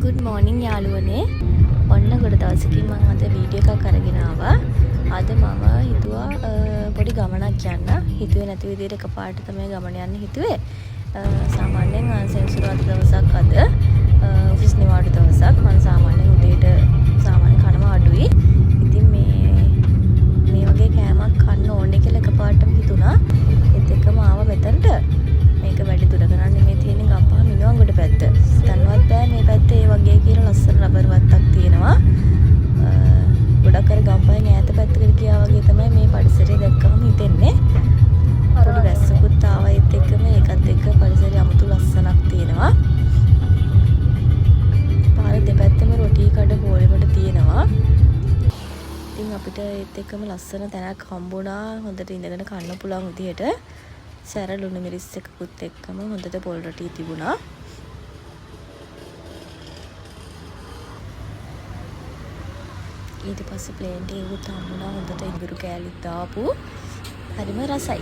good morning යාළුවනේ. ඔන්න ගොඩ දවසකින් මම අද වීඩියෝ එකක් අරගෙන ආවා. අද මම හිතුවා පොඩි ගමනක් යන්න. හිතුවේ නැති විදිහට එකපාරට තමයි ගමන යන්න හිතුවේ. සාමාන්‍යයෙන් සෙන්සුරාදා දවසක් අද ඔෆිස් නිවාඩු දවසක්. මම සාමාන්‍යයෙන් උදේට සාමාන්‍ය කනවා අඩුයි. ඉතින් මේ වගේ කෑමක් කන්න ඕනේ කියලා එකපාරටම හිතුණා. ඒත් එක්කම ආවා මෙතනට. මේක වැඩි දුරක නෙමෙයි තියෙන්නේ ගම්පහ මිනුවන්ගොඩ පැත්ත. දන්නවත් බෑ මේ පැත්තේ ඒ වගේ කියලා ලස්සන රබර් වත්තක් තියෙනවා. ගොඩක් අර ගම්පහෙන් ඈත පැත්තකට ගියා වගේ තමයි මේ පරිසරය දැක්කම හිතෙන්නේ. පොඩි වැස්සකුත් ආවා ඒත් එක්කම ඒකත් එක්ක පරිසරය අමුතු ලස්සනක් තියෙනවා. පාර දෙපැත්තෙම රොටි කඩ බෝලෙකට තියෙනවා. ඉතින් අපිට ඒත් එක්කම ලස්සන තැනක් හම්බුණා හොඳට ඉඳගෙන කන්න පුළුවන් විදිහට. සැර ලුණු මිරිස් එකකුත් එක්කම හොඳට පොල් රොටි තිබුණා. ඊට පස්සේ ප්ලේන් ටී එකකුත් හම්බුණා හොඳට ඉඟුරු කෑලිත් දාපු. හරිම රසයි.